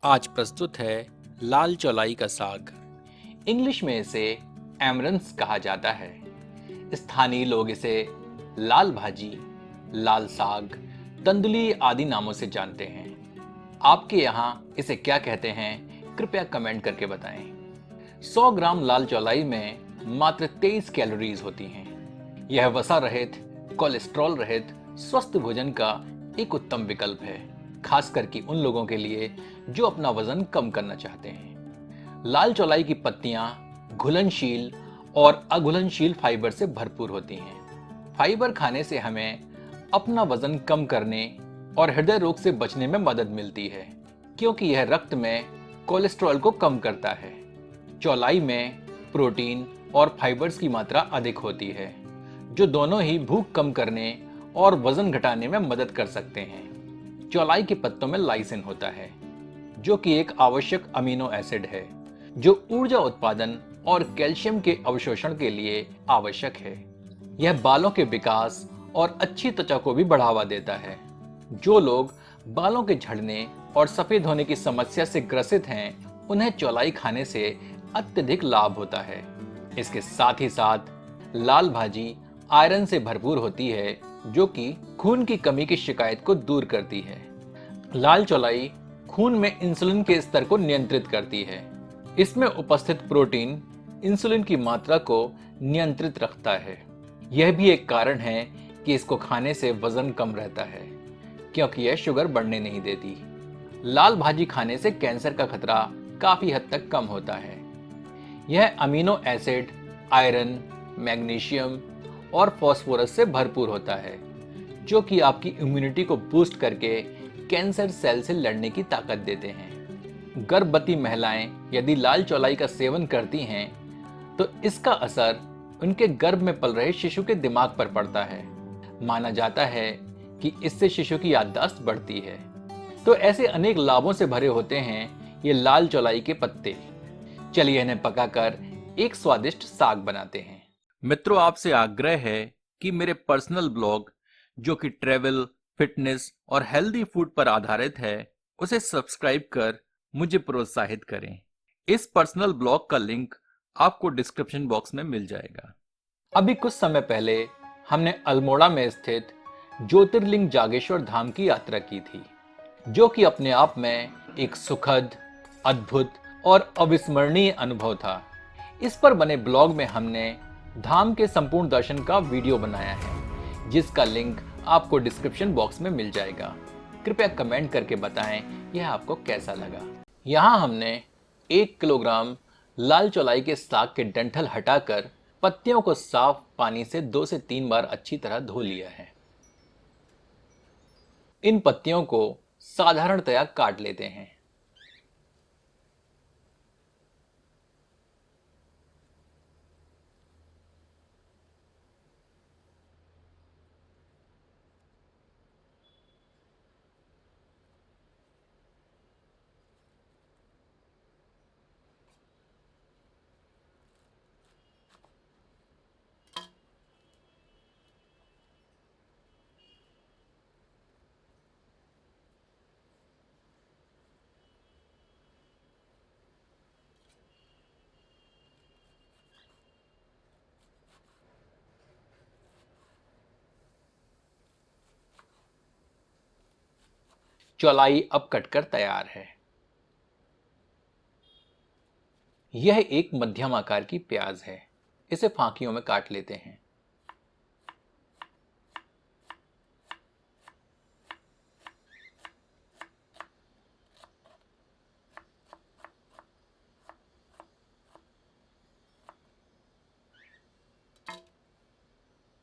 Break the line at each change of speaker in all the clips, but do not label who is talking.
आज प्रस्तुत है लाल चौलाई का साग।
इंग्लिश में इसे एमरंस कहा जाता है। स्थानीय लोग इसे लाल भाजी, लाल साग, तंदुली आदि नामों से जानते हैं। आपके यहाँ इसे क्या कहते हैं, कृपया कमेंट करके बताएं। 100 ग्राम लाल चौलाई में मात्र 23 कैलोरीज होती हैं। यह वसा रहित, कोलेस्ट्रॉल रहित स्वस्थ भोजन का एक उत्तम विकल्प है, खास करके उन लोगों के लिए जो अपना वजन कम करना चाहते हैं। लाल चौलाई की पत्तियां घुलनशील और अघुलनशील फाइबर से भरपूर होती हैं। फाइबर खाने से हमें अपना वजन कम करने और हृदय रोग से बचने में मदद मिलती है, क्योंकि यह रक्त में कोलेस्ट्रॉल को कम करता है। चौलाई में प्रोटीन और फाइबर्स की मात्रा अधिक होती है, जो दोनों ही भूख कम करने और वजन घटाने में मदद कर सकते हैं। चौलाई के पत्तों में लाइसिन होता है, जो कि एक आवश्यक अमीनो एसिड है, जो ऊर्जा उत्पादन और कैल्शियम के अवशोषण के लिए आवश्यक है। यह बालों के विकास और अच्छी त्वचा को भी बढ़ावा देता है। जो लोग बालों के झड़ने और सफेद होने की समस्या से ग्रसित हैं, उन्हें चौलाई खाने से अत्यधिक लाभ होता है। इसके साथ ही साथ लाल भाजी आयरन से भरपूर होती है, जो कि खून की कमी की शिकायत को दूर करती है। लाल चौलाई खून में इंसुलिन के स्तर को नियंत्रित करती है। इसमें उपस्थित प्रोटीन इंसुलिन की मात्रा को नियंत्रित रखता है। यह भी एक कारण है कि इसको खाने से वजन कम रहता है, क्योंकि यह शुगर बढ़ने नहीं देती। लाल भाजी खाने से कैंसर का खतरा काफी हद तक कम होता है। यह अमीनो एसिड, आयरन, मैग्नीशियम और फास्फोरस से भरपूर होता है, जो कि आपकी इम्यूनिटी को बूस्ट करके कैंसर सेल से लड़ने की ताकत देते हैं। गर्भवती महिलाएं यदि लाल चौलाई का सेवन करती हैं, तो इसका असर उनके गर्भ में पल रहे शिशु के दिमाग पर पड़ता है। माना जाता है कि इससे शिशु की याददाश्त बढ़ती है। तो ऐसे अनेक लाभों से भरे होते हैं ये लाल चौलाई के पत्ते। चलिए इन्हें पकाकर एक स्वादिष्ट साग बनाते हैं।
मित्रों, आपसे आग्रह है कि मेरे पर्सनल ब्लॉग, जो कि ट्रैवल, फिटनेस और हेल्दी फूड पर आधारित है, उसे सब्सक्राइब कर मुझे प्रोत्साहित करें। इस पर्सनल ब्लॉग का लिंक आपको डिस्क्रिप्शन बॉक्स में मिल जाएगा।
अभी कुछ समय पहले हमने अल्मोड़ा में स्थित ज्योतिर्लिंग जागेश्वर धाम की यात्रा की थी, जो कि अपने आप में एक सुखद, अद्भुत और अविस्मरणीय अनुभव था। इस पर बने ब्लॉग में हमने धाम के संपूर्ण दर्शन का वीडियो बनाया है, जिसका लिंक आपको डिस्क्रिप्शन बॉक्स में मिल जाएगा। कृपया कमेंट करके बताएं यह आपको कैसा लगा। यहाँ हमने 1 किलोग्राम लाल चौलाई के साग के डंठल हटाकर पत्तियों को साफ पानी से 2 से 3 बार अच्छी तरह धो लिया है। इन पत्तियों को साधारणतया काट लेते हैं। चौलाई अब कटकर तैयार है। यह एक मध्यम आकार की प्याज है। इसे फांकियों में काट लेते हैं।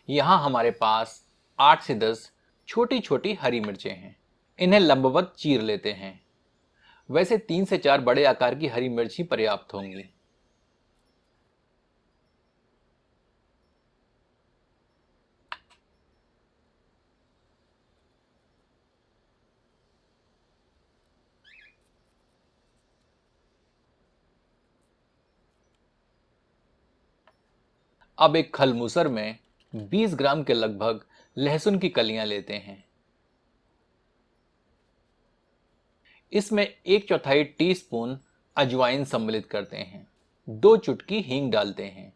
यहां हमारे पास 8 से 10 छोटी छोटी हरी मिर्चें हैं। इन्हें लंबवत चीर लेते हैं। वैसे 3 से 4 बड़े आकार की हरी मिर्च ही पर्याप्त होंगी। अब एक खलमूसर में 20 ग्राम के लगभग लहसुन की कलियां लेते हैं। इसमें 1/4 टीस्पून अजवाइन सम्मिलित करते हैं, 2 चुटकी हींग डालते हैं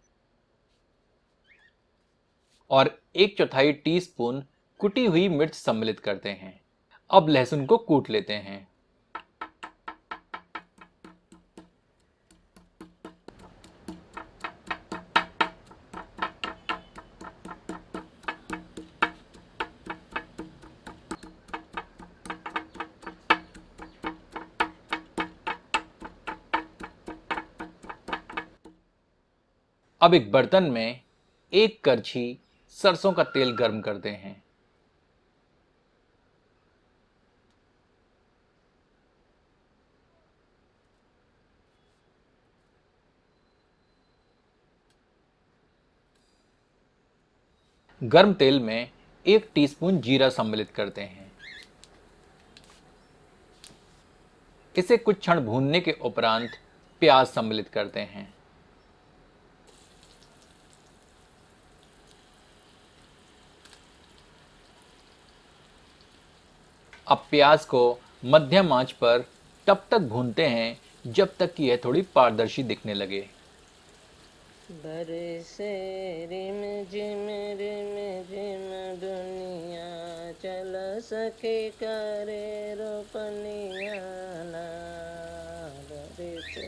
और 1/4 टीस्पून कुटी हुई मिर्च सम्मिलित करते हैं। अब लहसुन को कूट लेते हैं। अब एक बर्तन में 1 करछी सरसों का तेल गर्म करते हैं। गर्म तेल में 1 टीस्पून जीरा सम्मिलित करते हैं। इसे कुछ क्षण भूनने के उपरांत प्याज सम्मिलित करते हैं। अब प्याज को मध्यम आंच पर तब तक भूनते हैं जब तक कि यह थोड़ी पारदर्शी दिखने लगे।
बरसे रिम झिम दुनिया चल सके करे रोपनिया ना। बरसे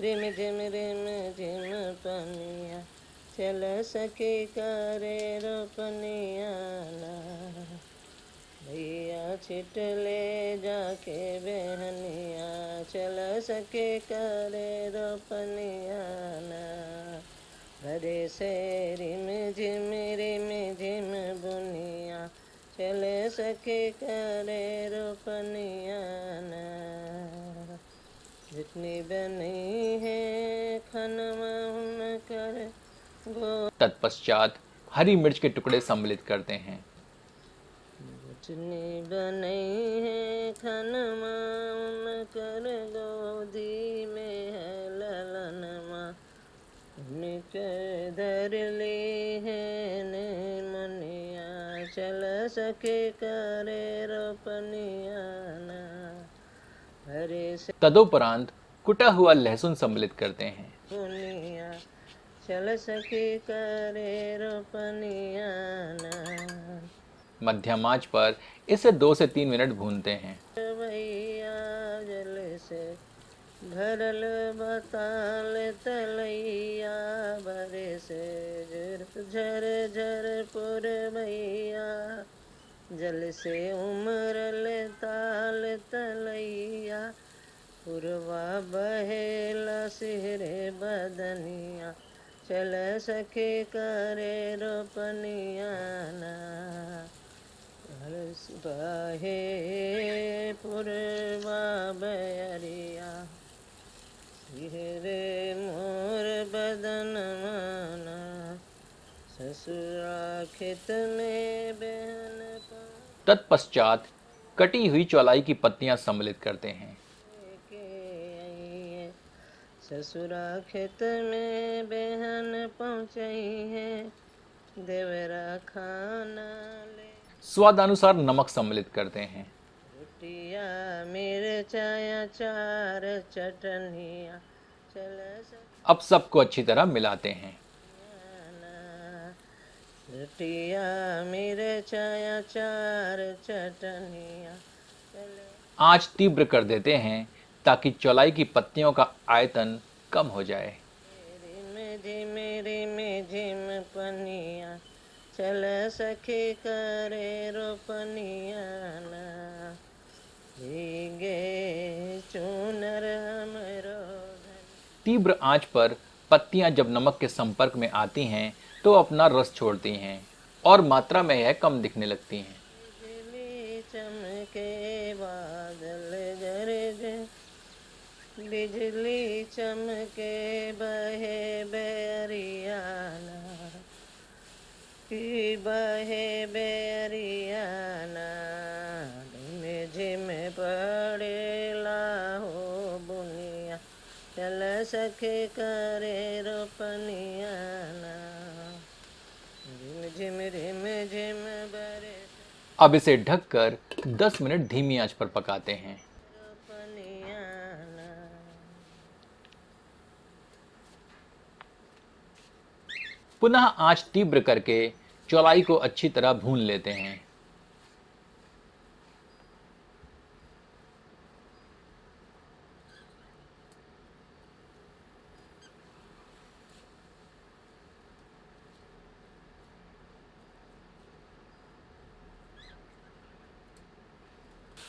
रिम झिम पनिया चल सके करे रोपनिया ना। भैया छिट ले जाके बहनिया चल सके करे रोपनिया ना। भरे से रिम झिम बुनिया चल सके करे रोपनिया ना। जितनी बनी है खनवा उन कर गो।
तत्पश्चात हरी मिर्च के टुकड़े सम्मिलित करते हैं।
जितनी बनी है खनमा उन कर गोदी में है ललनमा। उनके धर ली है ने मनिया चल सके करे रोपनिया ना। हरे से
तदुपरांत कुटा हुआ लहसुन सम्मिलित करते हैं।
बुनिया चल सके करे रोपनिया ना।
मध्यम आंच पर इसे 2 से 3 मिनट भूनते हैं।
भैया जल से भरल बताल तलैया भरे से झर झर पुर भैया जल से उमरल ताल तलैया पुरवा बहेला सिहरे बदनिया चल सके करे रोपनिया ना। बहे पुरवा बयरिया सिहरे मोर बदन माना। ससुरा खेत में बहन
तत्पश्चात कटी हुई चौलाई की पत्तियां सम्मिलित करते हैं।
के आई है। ससुरा खेत में बहन पहुँचई है। देवरा खाना ले
स्वादानुसार नमक सम्मिलित करते हैं।
रोटिया मिर्चाया चार चटनिया चल
अब सबको अच्छी तरह मिलाते हैं।
सकियाना। रोटिया मिर्चाया चार चटनिया चल।
आंच तीव्र कर देते हैं ताकि चौलाई की पत्तियों का आयतन कम हो जाए।
रिम झिम पनिया चल सके करे रोपनिया ना। भीगे चूनर हमरो
तीव्र आंच पर पत्तियां जब नमक के संपर्क में आती हैं तो अपना रस छोड़ती हैं और मात्रा में यह कम दिखने लगती हैं।
बिजली चमके बादल गरजे बिजली चमके बहे बेरियाना की बहे बेरियाना। रिम झिम पड़ेला हो बुनिया चल सके करे रोपनिया ना। रिम झिम बरे
अब इसे ढककर 10 मिनट धीमी आंच पर पकाते हैं। पुनः आंच तीव्र करके चौलाई को अच्छी तरह भून लेते हैं।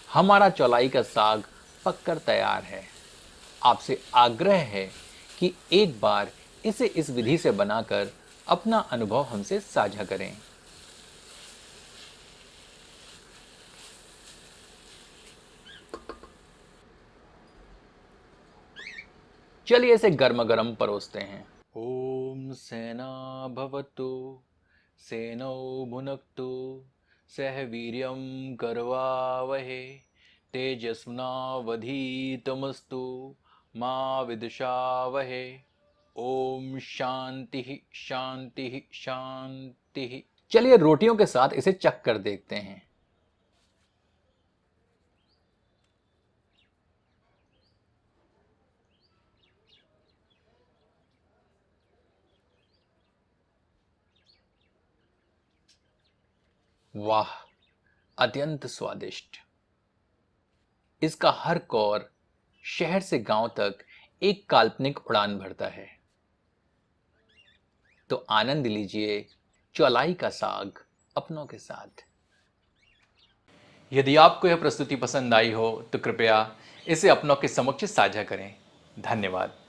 हमारा चौलाई का साग पककर तैयार है। आपसे आग्रह है कि एक बार इसे इस विधि से बनाकर अपना अनुभव हमसे साझा करें। चलिए इसे गर्मा गर्म परोसते हैं। ओम सेना भवतु सेनौ भुनक्तु सह वीर्यं करवावहे तेजस्विनावधीतमस्तु मा विद्विषावहे। ओम शांति शांति शांति। चलिए रोटियों के साथ इसे चख कर देखते हैं। वाह, अत्यंत स्वादिष्ट। इसका हर कौर शहर से गांव तक एक काल्पनिक उड़ान भरता है। तो आनंद लीजिए चौलाई का साग अपनों के साथ। यदि आपको यह प्रस्तुति पसंद आई हो तो कृपया इसे अपनों के समक्ष साझा करें। धन्यवाद।